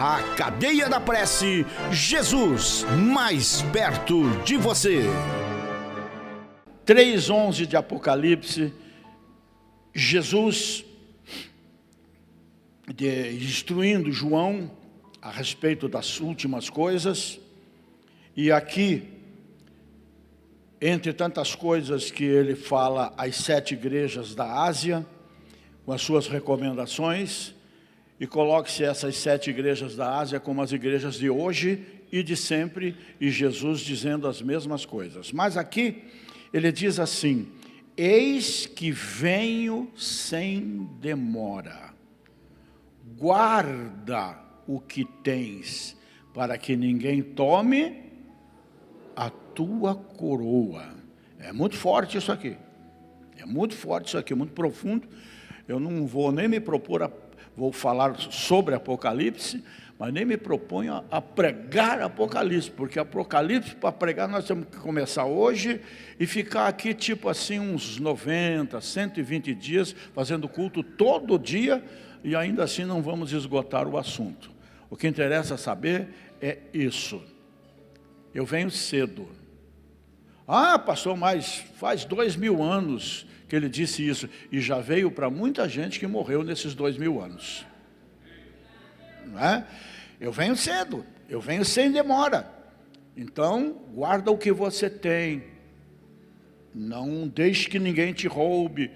A Cadeia da Prece, Jesus mais perto de você. 3:11 de Apocalipse, Jesus instruindo João a respeito das últimas coisas. E aqui, entre tantas coisas que ele fala às 7 igrejas da Ásia, com as suas recomendações, e coloque-se essas 7 igrejas da Ásia como as igrejas de hoje e de sempre, e Jesus dizendo as mesmas coisas. Mas aqui ele diz assim: eis que venho sem demora, guarda o que tens, para que ninguém tome a tua coroa. É muito forte isso aqui, é muito forte isso aqui, muito profundo. Eu não vou nem me propor vou falar sobre Apocalipse, mas nem me proponho a pregar Apocalipse, porque Apocalipse, para pregar, nós temos que começar hoje e ficar aqui tipo assim uns 90, 120 dias, fazendo culto todo dia, e ainda assim não vamos esgotar o assunto. O que interessa saber é isso. Eu venho cedo. Ah, pastor, mas faz 2000 anos que ele disse isso, e já veio para muita gente que morreu nesses 2000 anos. Não é? Eu venho cedo, eu venho sem demora. Então, guarda o que você tem. Não deixe que ninguém te roube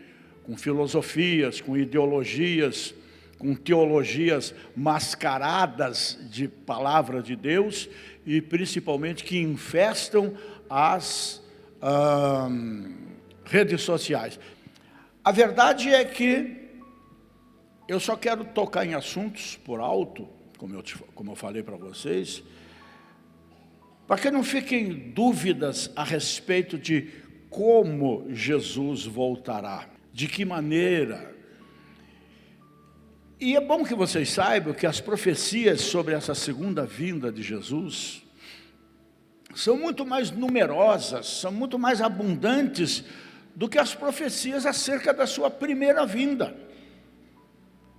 com filosofias, com ideologias, com teologias mascaradas de palavra de Deus, e principalmente que infestam as redes sociais. A verdade é que eu só quero tocar em assuntos por alto, como eu falei para vocês, para que não fiquem dúvidas a respeito de como Jesus voltará, de que maneira. E é bom que vocês saibam que as profecias sobre essa segunda vinda de Jesus são muito mais numerosas, são muito mais abundantes do que as profecias acerca da sua primeira vinda.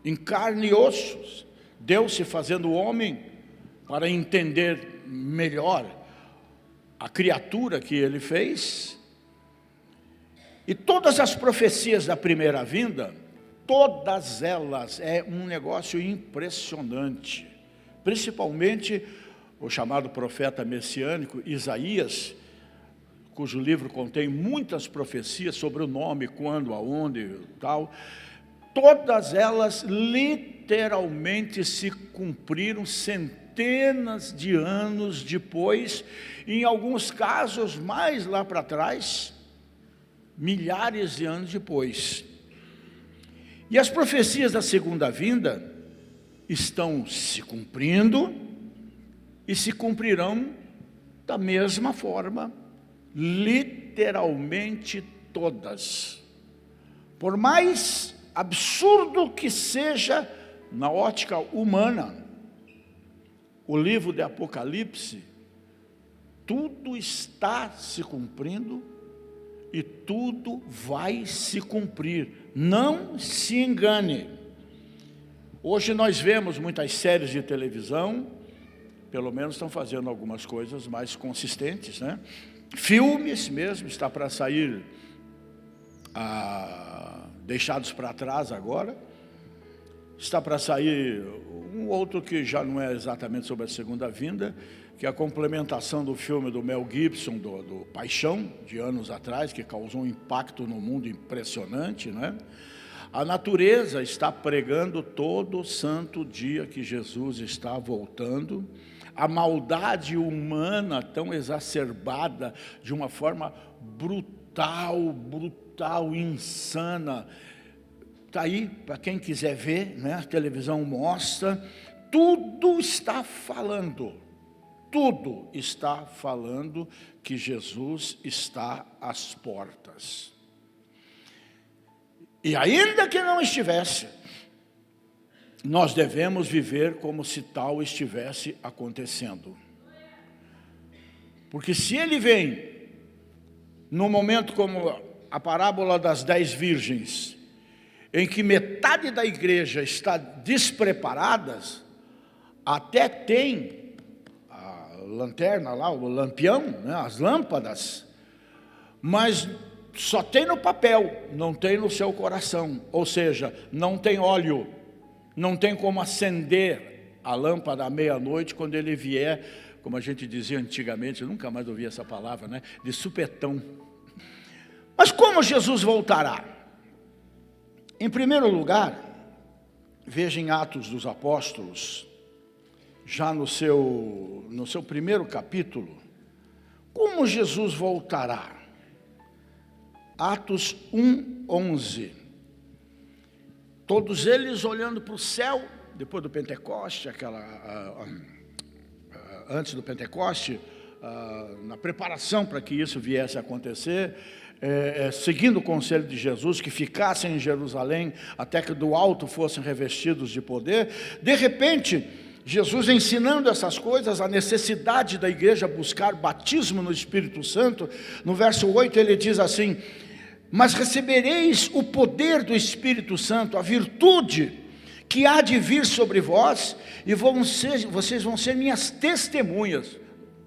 Em carne e ossos, Deus se fazendo homem para entender melhor a criatura que Ele fez. E todas as profecias da primeira vinda, todas elas, é um negócio impressionante. Principalmente o chamado profeta messiânico, Isaías, cujo livro contém muitas profecias sobre o nome, quando, aonde e tal. Todas elas literalmente se cumpriram centenas de anos depois, em alguns casos mais lá para trás, milhares de anos depois. E as profecias da segunda vinda estão se cumprindo e se cumprirão da mesma forma, literalmente todas. Por mais absurdo que seja na ótica humana, o livro de Apocalipse, tudo está se cumprindo e tudo vai se cumprir. Não se engane. Hoje nós vemos muitas séries de televisão, pelo menos estão fazendo algumas coisas mais consistentes, né? Filmes mesmo, está para sair Deixados para Trás agora. Está para sair um outro que já não é exatamente sobre a segunda vinda, que é a complementação do filme do Mel Gibson, do Paixão, de anos atrás, que causou um impacto no mundo impressionante, né? A natureza está pregando todo santo dia que Jesus está voltando. A maldade humana tão exacerbada, de uma forma brutal, insana. Está aí, para quem quiser ver, né? A televisão mostra. Tudo está falando que Jesus está às portas. E ainda que não estivesse, nós devemos viver como se tal estivesse acontecendo. Porque se Ele vem num momento como a parábola das 10 virgens, em que metade da igreja está despreparada, até tem a lanterna lá, o lampião, né, as lâmpadas, mas só tem no papel, não tem no seu coração. Ou seja, não tem óleo, não tem como acender a lâmpada à meia-noite quando ele vier, como a gente dizia antigamente, eu nunca mais ouvi essa palavra, né, de supetão. Mas como Jesus voltará? Em primeiro lugar, veja em Atos dos Apóstolos, já no seu primeiro capítulo, como Jesus voltará. Atos 1:11. Todos eles olhando para o céu, depois do Pentecoste, antes do Pentecoste, na preparação para que isso viesse a acontecer, seguindo o conselho de Jesus, que ficassem em Jerusalém até que do alto fossem revestidos de poder. De repente, Jesus ensinando essas coisas, a necessidade da igreja buscar batismo no Espírito Santo, no verso 8 ele diz assim: mas recebereis o poder do Espírito Santo, a virtude que há de vir sobre vós, e vocês vão ser minhas testemunhas.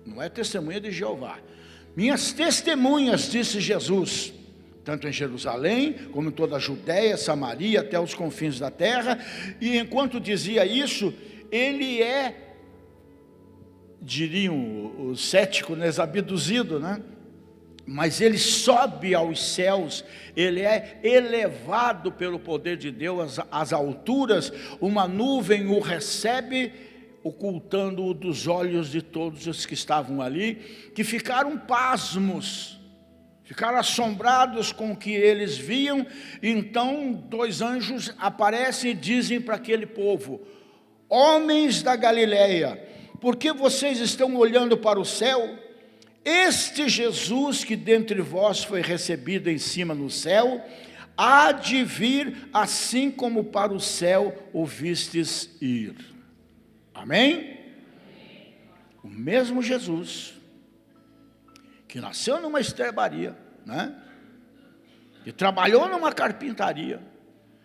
Não é testemunha de Jeová, minhas testemunhas, disse Jesus, tanto em Jerusalém, como em toda a Judéia, Samaria, até os confins da terra. E enquanto dizia isso, ele diriam os céticos, abduzido, né? Mas ele sobe aos céus, ele é elevado pelo poder de Deus às alturas, uma nuvem o recebe, ocultando-o dos olhos de todos os que estavam ali, que ficaram pasmos, ficaram assombrados com o que eles viam. Então 2 anjos aparecem e dizem para aquele povo: homens da Galileia, por que vocês estão olhando para o céu? Este Jesus que dentre vós foi recebido em cima no céu, há de vir assim como para o céu o vistes ir. Amém? O mesmo Jesus que nasceu numa estrebaria, né? Que trabalhou numa carpintaria,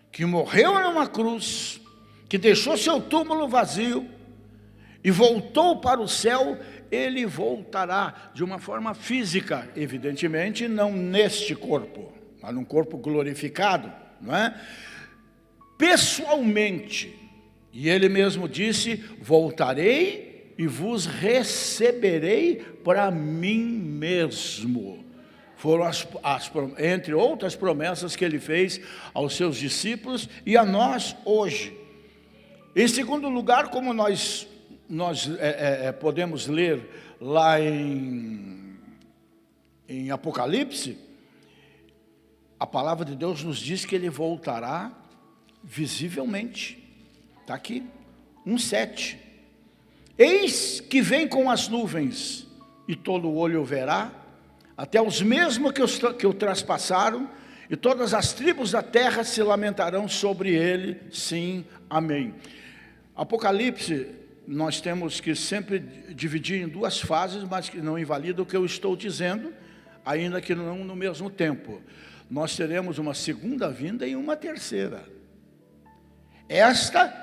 que morreu numa cruz, que deixou seu túmulo vazio e voltou para o céu, ele voltará de uma forma física, evidentemente não neste corpo, mas num corpo glorificado, não é? Pessoalmente. E ele mesmo disse: voltarei e vos receberei para mim mesmo. Foram entre outras promessas que ele fez aos seus discípulos e a nós hoje. Em segundo lugar, como nós podemos ler lá em Apocalipse, a palavra de Deus nos diz que ele voltará visivelmente. Está aqui, 1:7. Eis que vem com as nuvens, e todo o olho o verá, até os mesmos que o traspassaram, e todas as tribos da terra se lamentarão sobre ele. Sim, amém. Apocalipse, nós temos que sempre dividir em 2 fases, mas que não invalida o que eu estou dizendo, ainda que não no mesmo tempo. Nós teremos uma segunda vinda e uma terceira. Esta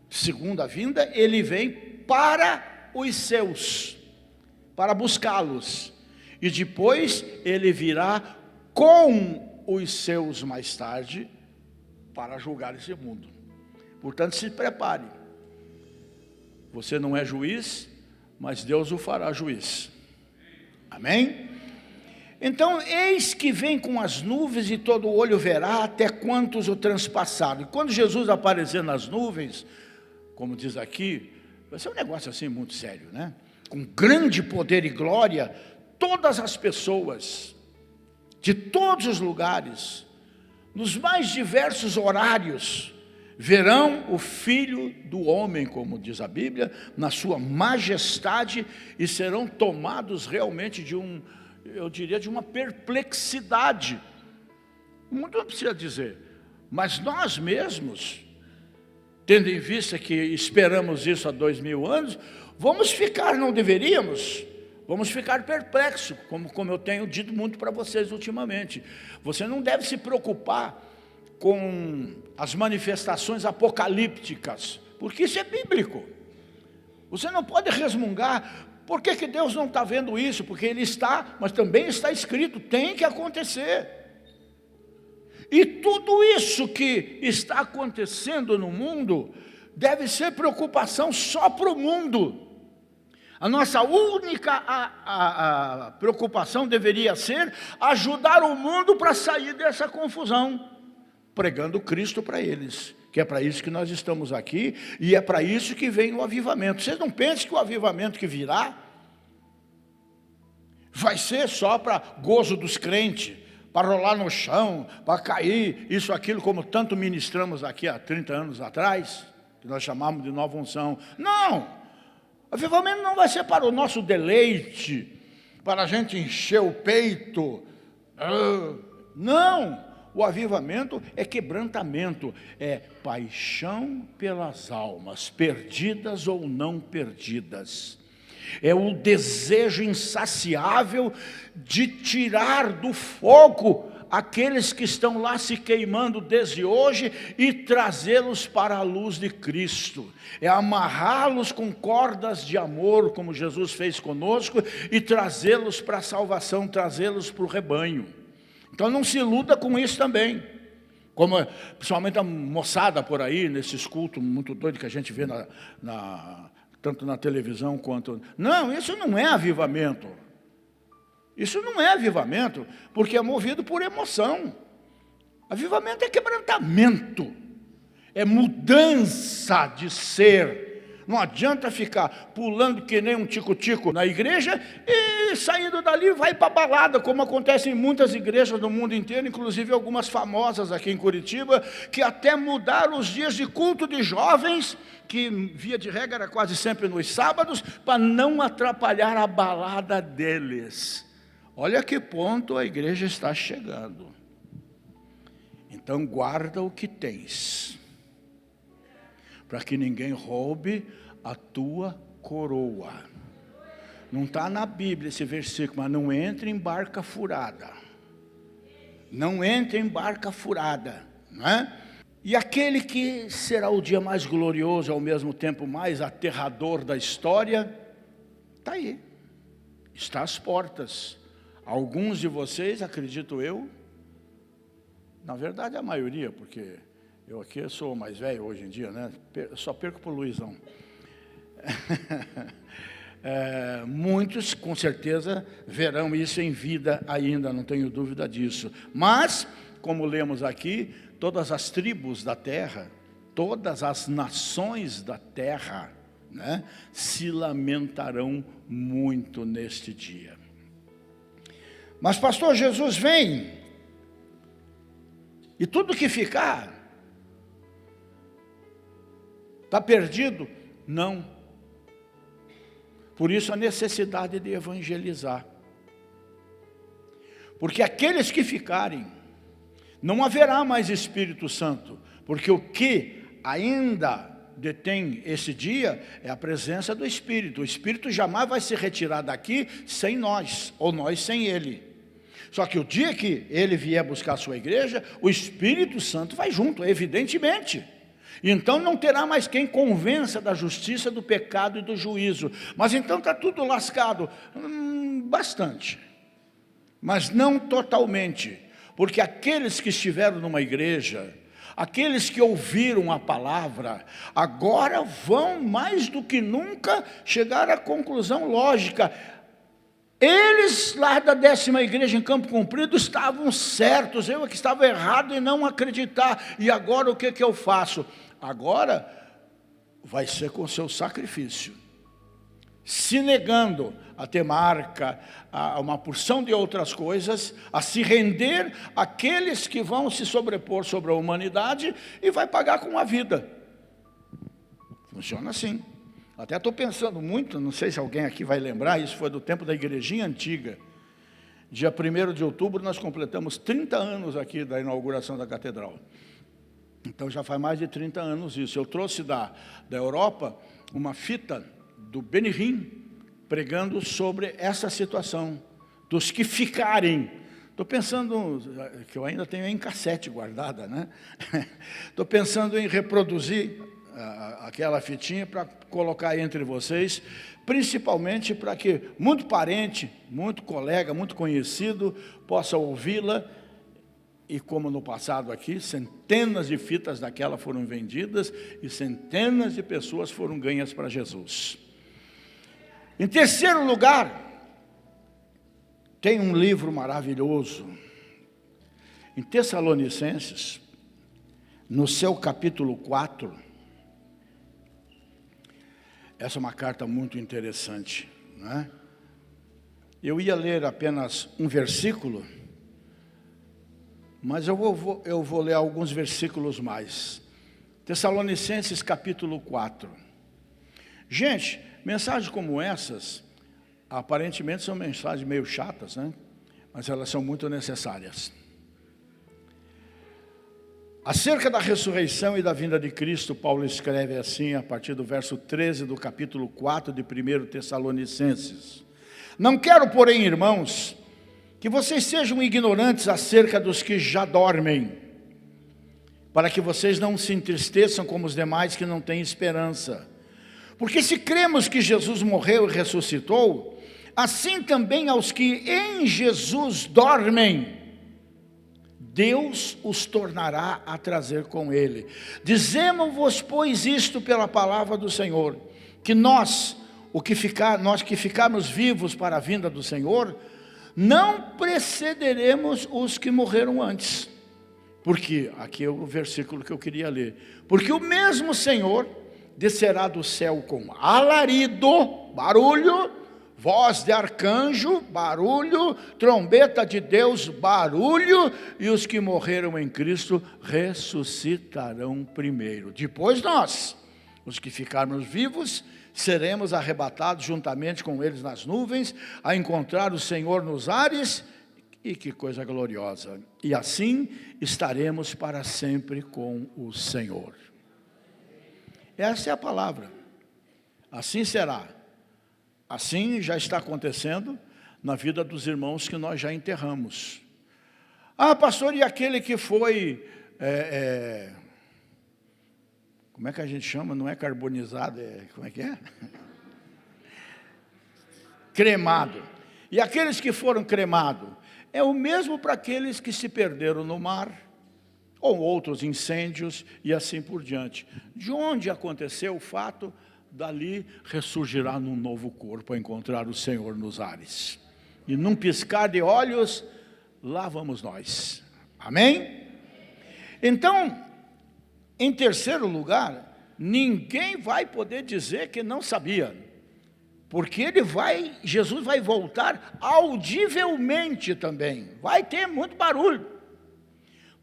segunda vinda, ele vem para os seus, para buscá-los, e depois ele virá com os seus mais tarde, para julgar esse mundo. Portanto, se prepare. Você não é juiz, mas Deus o fará juiz. Amém? Então, eis que vem com as nuvens, e todo o olho verá, até quantos o transpassaram. E quando Jesus aparecer nas nuvens, como diz aqui, vai ser um negócio assim muito sério, né? Com grande poder e glória, todas as pessoas, de todos os lugares, nos mais diversos horários, verão o Filho do Homem, como diz a Bíblia, na sua majestade, e serão tomados realmente de eu diria, de uma perplexidade. O mundo não precisa dizer, mas nós mesmos, tendo em vista que esperamos isso há 2000 anos, vamos ficar, não deveríamos? Vamos ficar perplexos, como eu tenho dito muito para vocês ultimamente. Você não deve se preocupar com as manifestações apocalípticas, porque isso é bíblico. Você não pode resmungar. Por que Deus não está vendo isso? Porque Ele está, mas também está escrito, tem que acontecer. E tudo isso que está acontecendo no mundo deve ser preocupação só para o mundo. A nossa única preocupação deveria ser ajudar o mundo para sair dessa confusão, pregando Cristo para eles, que é para isso que nós estamos aqui, e é para isso que vem o avivamento. Vocês não pensem que o avivamento que virá vai ser só para gozo dos crentes, para rolar no chão, para cair, isso, aquilo, como tanto ministramos aqui há 30 anos atrás, que nós chamamos de nova unção. Não! Avivamento não vai ser para o nosso deleite, para a gente encher o peito. Não! O avivamento é quebrantamento, é paixão pelas almas, perdidas ou não perdidas. É o desejo insaciável de tirar do fogo aqueles que estão lá se queimando desde hoje e trazê-los para a luz de Cristo. É amarrá-los com cordas de amor, como Jesus fez conosco, e trazê-los para a salvação, trazê-los para o rebanho. Então não se iluda com isso também. Como principalmente a moçada por aí, nesses cultos muito doidos que a gente vê tanto na televisão quanto... Não, isso não é avivamento. Isso não é avivamento, porque é movido por emoção. Avivamento é quebrantamento, é mudança de ser. Não adianta ficar pulando que nem um tico-tico na igreja e saindo dali vai para a balada, como acontece em muitas igrejas do mundo inteiro, inclusive algumas famosas aqui em Curitiba, que até mudaram os dias de culto de jovens, que via de regra era quase sempre nos sábados, para não atrapalhar a balada deles. Olha a que ponto a igreja está chegando. Então guarda o que tens, para que ninguém roube a tua coroa. Não está na Bíblia esse versículo, mas não entre em barca furada. Não entre em barca furada, não é? E aquele que será o dia mais glorioso, ao mesmo tempo mais aterrador da história, está aí, está às portas. Alguns de vocês, acredito eu, na verdade a maioria, porque eu aqui sou o mais velho hoje em dia, né? Só perco para o Luizão. Muitos, com certeza, verão isso em vida ainda, não tenho dúvida disso. Mas, como lemos aqui, todas as tribos da terra, todas as nações da terra, né, se lamentarão muito neste dia. Mas, pastor, Jesus vem, e tudo que ficar está perdido? Não. Por isso a necessidade de evangelizar. Porque aqueles que ficarem, não haverá mais Espírito Santo, porque o que ainda detém esse dia é a presença do Espírito. O Espírito jamais vai se retirar daqui sem nós, ou nós sem Ele. Só que o dia que Ele vier buscar a sua igreja, o Espírito Santo vai junto, evidentemente. Então não terá mais quem convença da justiça, do pecado e do juízo. Mas então está tudo lascado? Bastante. Mas não totalmente. Porque aqueles que estiveram numa igreja, aqueles que ouviram a palavra, agora vão mais do que nunca chegar à conclusão lógica. Eles lá da 10ª igreja em Campo Comprido estavam certos, eu é que estava errado em não acreditar. E agora o que eu faço? Agora vai ser com seu sacrifício, se negando a ter marca, a uma porção de outras coisas, a se render àqueles que vão se sobrepor sobre a humanidade e vai pagar com a vida. Funciona assim. Até estou pensando muito, não sei se alguém aqui vai lembrar, isso foi do tempo da igrejinha antiga. Dia 1º de outubro nós completamos 30 anos aqui da inauguração da catedral. Então já faz mais de 30 anos isso. Eu trouxe da Europa uma fita do Benihim, pregando sobre essa situação, dos que ficarem. Estou pensando, que eu ainda tenho em cassete guardada, né? Estou pensando em reproduzir aquela fitinha para colocar entre vocês, principalmente para que muito parente, muito colega, muito conhecido possa ouvi-la. E como no passado aqui, centenas de fitas daquela foram vendidas e centenas de pessoas foram ganhas para Jesus. Em terceiro lugar, tem um livro maravilhoso, em Tessalonicenses, no seu capítulo 4, essa é uma carta muito interessante, né? Eu ia ler apenas um versículo, mas eu vou ler alguns versículos mais. Tessalonicenses capítulo 4. Gente, mensagens como essas, aparentemente são mensagens meio chatas, né? Mas elas são muito necessárias. Acerca da ressurreição e da vinda de Cristo, Paulo escreve assim, a partir do verso 13 do capítulo 4 de 1 Tessalonicenses. Não quero, porém, irmãos, que vocês sejam ignorantes acerca dos que já dormem, para que vocês não se entristeçam como os demais que não têm esperança. Porque se cremos que Jesus morreu e ressuscitou, assim também aos que em Jesus dormem, Deus os tornará a trazer com Ele. Dizemos-vos, pois, isto pela palavra do Senhor, que nós que ficarmos vivos para a vinda do Senhor, não precederemos os que morreram antes. Porque, aqui é o versículo que eu queria ler. Porque o mesmo Senhor descerá do céu com alarido, barulho, voz de arcanjo, barulho, trombeta de Deus, barulho, e os que morreram em Cristo ressuscitarão primeiro. Depois nós, os que ficarmos vivos, seremos arrebatados juntamente com eles nas nuvens, a encontrar o Senhor nos ares, e que coisa gloriosa. E assim estaremos para sempre com o Senhor. Essa é a palavra. Assim será. Assim já está acontecendo na vida dos irmãos que nós já enterramos. Ah, pastor, e aquele que foi, como é que a gente chama? Não é carbonizado, como é que é? Cremado. E aqueles que foram cremados, é o mesmo para aqueles que se perderam no mar, ou outros incêndios, e assim por diante. De onde aconteceu o fato, dali ressurgirá num novo corpo a encontrar o Senhor nos ares. E num piscar de olhos, lá vamos nós. Amém? Então, em terceiro lugar, ninguém vai poder dizer que não sabia. Porque Jesus vai voltar audivelmente também. Vai ter muito barulho.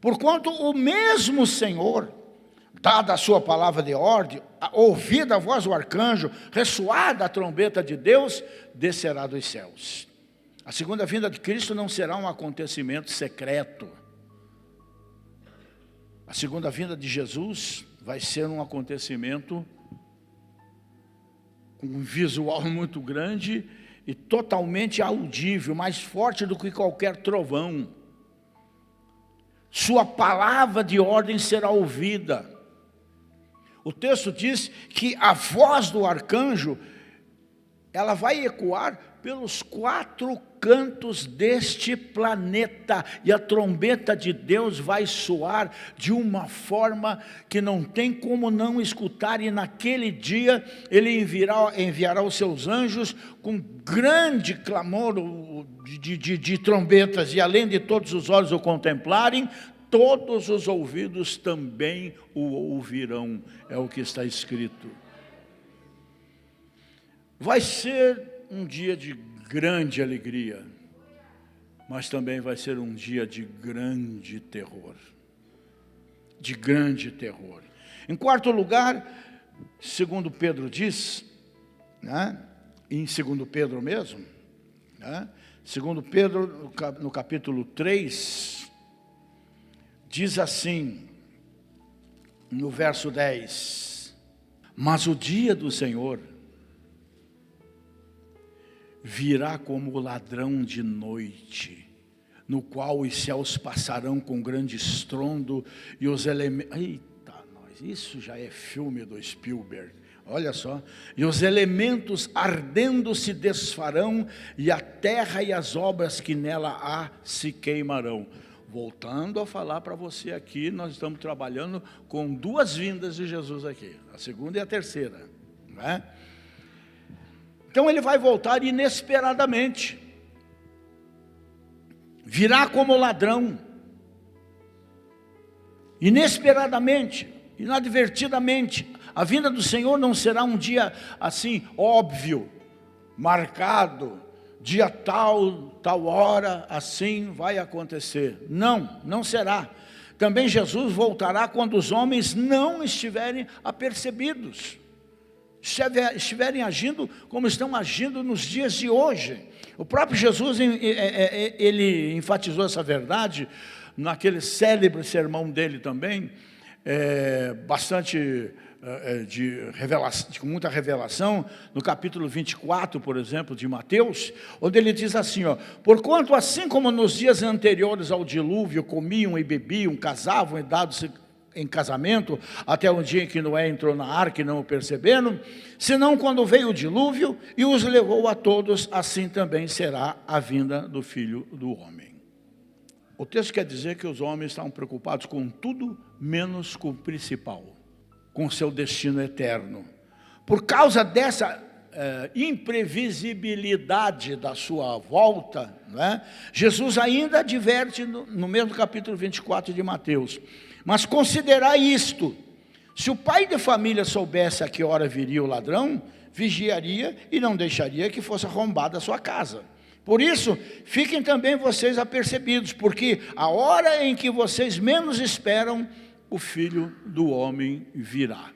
Porquanto o mesmo Senhor, dada a sua palavra de ordem, ouvida a voz do arcanjo, ressoada a trombeta de Deus, descerá dos céus. A segunda vinda de Cristo não será um acontecimento secreto. A segunda vinda de Jesus vai ser um acontecimento com um visual muito grande e totalmente audível, mais forte do que qualquer trovão. Sua palavra de ordem será ouvida. O texto diz que a voz do arcanjo, ela vai ecoar pelos 4 cantos deste planeta, e a trombeta de Deus vai soar de uma forma que não tem como não escutar, e naquele dia Ele enviará os seus anjos com grande clamor de trombetas, e além de todos os olhos o contemplarem, todos os ouvidos também o ouvirão, é o que está escrito. Vai ser um dia de grande alegria, mas também vai ser um dia de grande terror. De grande terror. Em quarto lugar, segundo Pedro diz, né, em segundo Pedro mesmo, né, segundo Pedro no capítulo 3, diz assim, no verso 10, mas o dia do Senhor virá como ladrão de noite, no qual os céus passarão com grande estrondo, e os elementos... Eita, nós! Isso já é filme do Spielberg. Olha só. E os elementos ardendo se desfarão, e a terra e as obras que nela há se queimarão. Voltando a falar para você aqui, nós estamos trabalhando com duas vindas de Jesus aqui, a segunda e a terceira, não é? Então ele vai voltar inesperadamente, virá como ladrão, inesperadamente, inadvertidamente. A vinda do Senhor não será um dia assim, óbvio, marcado, dia tal, tal hora, assim vai acontecer. Não, não será. Também Jesus voltará quando os homens não estiverem apercebidos, estiverem agindo como estão agindo nos dias de hoje. O próprio Jesus, ele enfatizou essa verdade naquele célebre sermão dele também, bastante com muita revelação, no capítulo 24, por exemplo, de Mateus, onde ele diz assim, porquanto assim como nos dias anteriores ao dilúvio, comiam e bebiam, casavam e dados-se em casamento, até o dia em que Noé entrou na arca e não o perceberam, senão quando veio o dilúvio e os levou a todos, assim também será a vinda do Filho do Homem. O texto quer dizer que os homens estavam preocupados com tudo, menos com o principal, com seu destino eterno. Por causa dessa imprevisibilidade da sua volta, né, Jesus ainda adverte no mesmo capítulo 24 de Mateus, mas considerai isto, se o pai de família soubesse a que hora viria o ladrão, vigiaria e não deixaria que fosse arrombada a sua casa. Por isso, fiquem também vocês apercebidos, porque a hora em que vocês menos esperam, o Filho do Homem virá.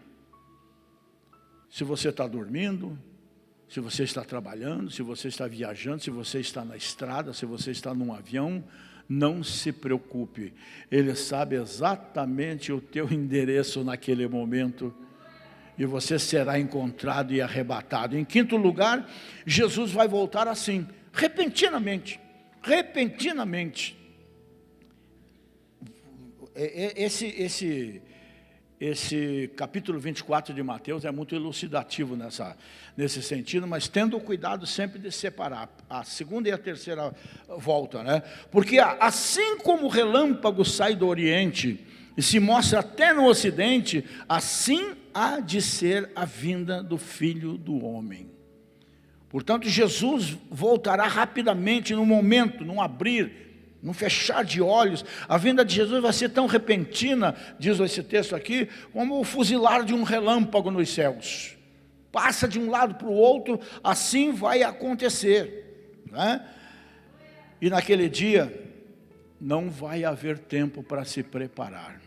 Se você está dormindo, se você está trabalhando, se você está viajando, se você está na estrada, se você está num avião, não se preocupe. Ele sabe exatamente o teu endereço naquele momento, e você será encontrado e arrebatado. Em quinto lugar, Jesus vai voltar assim, repentinamente. Esse capítulo 24 de Mateus é muito elucidativo nesse sentido, mas tendo cuidado sempre de separar a segunda e a terceira volta, né? Porque assim como o relâmpago sai do Oriente e se mostra até no Ocidente, assim há de ser a vinda do Filho do Homem. Portanto, Jesus voltará rapidamente, num momento, num abrir, num fechar de olhos. A vinda de Jesus vai ser tão repentina, diz esse texto aqui, como o fuzilar de um relâmpago nos céus. Passa de um lado para o outro, assim vai acontecer, né? E naquele dia, não vai haver tempo para se preparar.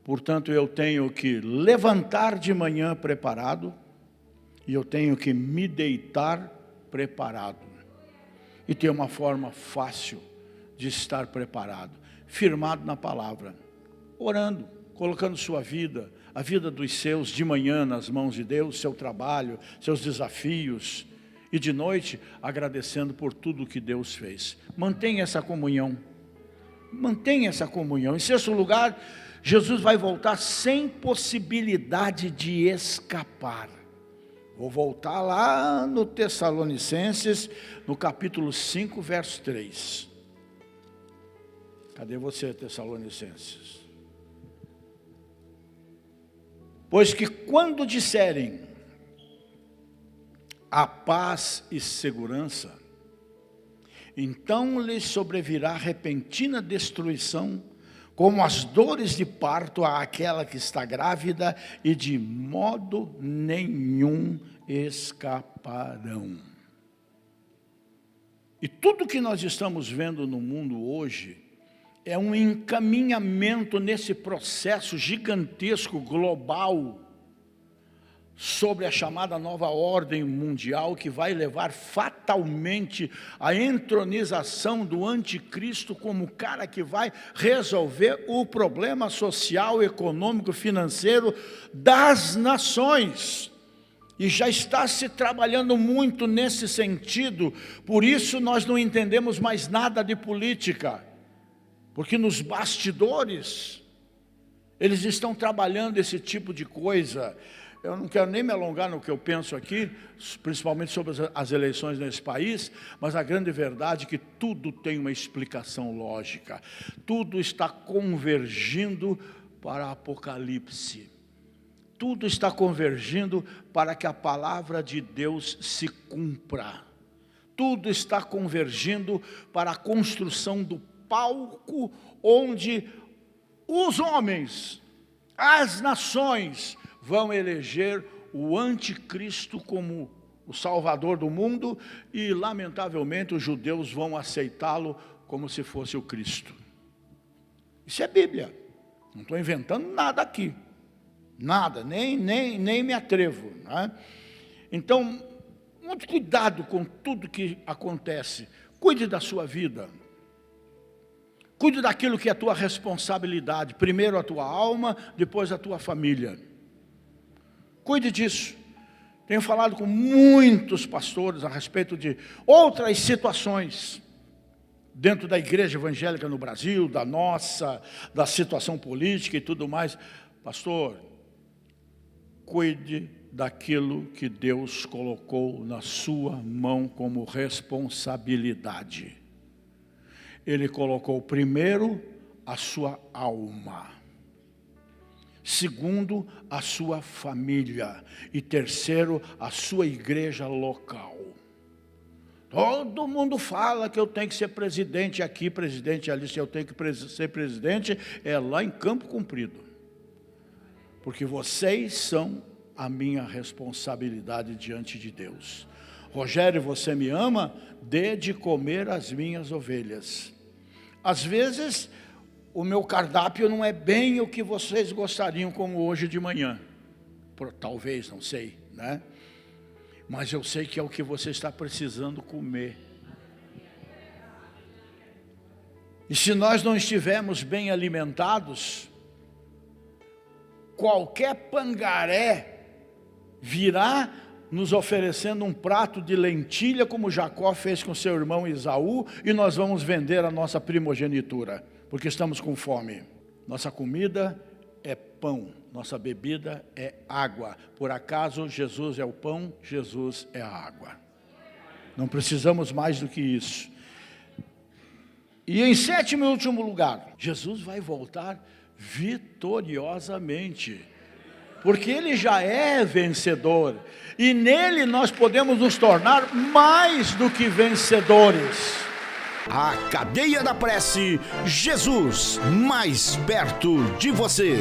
Portanto, eu tenho que levantar de manhã preparado, e eu tenho que me deitar preparado. E ter uma forma fácil de estar preparado, firmado na palavra, orando, colocando sua vida, a vida dos seus de manhã nas mãos de Deus, seu trabalho, seus desafios, e de noite agradecendo por tudo que Deus fez. Mantenha essa comunhão. Mantenha essa comunhão. Em sexto lugar, Jesus vai voltar sem possibilidade de escapar. Vou voltar lá no Tessalonicenses, no capítulo 5, verso 3. Cadê você, Tessalonicenses? Pois que quando disserem a paz e segurança, então lhes sobrevirá repentina destruição, como as dores de parto àquela que está grávida, e de modo nenhum escaparão. E tudo que nós estamos vendo no mundo hoje é um encaminhamento nesse processo gigantesco, global, sobre a chamada nova ordem mundial, que vai levar fatalmente à entronização do anticristo como o cara que vai resolver o problema social, econômico, financeiro das nações. E já está se trabalhando muito nesse sentido. Por isso nós não entendemos mais nada de política, porque nos bastidores Eles estão trabalhando esse tipo de coisa. Eu não quero nem me alongar no que eu penso aqui, principalmente sobre as eleições nesse país, mas a grande verdade é que tudo tem uma explicação lógica. Tudo está convergindo para Apocalipse. Tudo está convergindo para que a palavra de Deus se cumpra. Tudo está convergindo para a construção do palco onde os homens, as nações, vão eleger o anticristo como o salvador do mundo e, lamentavelmente, os judeus vão aceitá-lo como se fosse o Cristo. Isso é Bíblia. Não estou inventando nada aqui. Nada, nem me atrevo, né? Então, muito cuidado com tudo que acontece. Cuide da sua vida. Cuide daquilo que é a tua responsabilidade. Primeiro a tua alma, depois a tua família. Cuide disso. Tenho falado com muitos pastores a respeito de outras situações dentro da igreja evangélica no Brasil, da situação política e tudo mais. Pastor, cuide daquilo que Deus colocou na sua mão como responsabilidade. Ele colocou primeiro a sua alma, segundo a sua família e terceiro a sua igreja local. Todo mundo fala que eu tenho que ser presidente aqui, presidente ali. Se eu tenho que ser presidente, é lá em Campo Comprido. Porque vocês são a minha responsabilidade diante de Deus. Rogério, você me ama? Dê de comer às minhas ovelhas. Às vezes, o meu cardápio não é bem o que vocês gostariam, como hoje de manhã. Talvez, não sei, né? Mas eu sei que é o que você está precisando comer. E se nós não estivermos bem alimentados, qualquer pangaré virá nos oferecendo um prato de lentilha, como Jacó fez com seu irmão Esaú, e nós vamos vender a nossa primogenitura, porque estamos com fome. Nossa comida é pão, nossa bebida é água. Por acaso Jesus é o pão, Jesus é a água. Não precisamos mais do que isso. E em sétimo e último lugar, Jesus vai voltar vitoriosamente, porque Ele já é vencedor, e nele nós podemos nos tornar mais do que vencedores. A Cadeia da Prece, Jesus mais perto de você.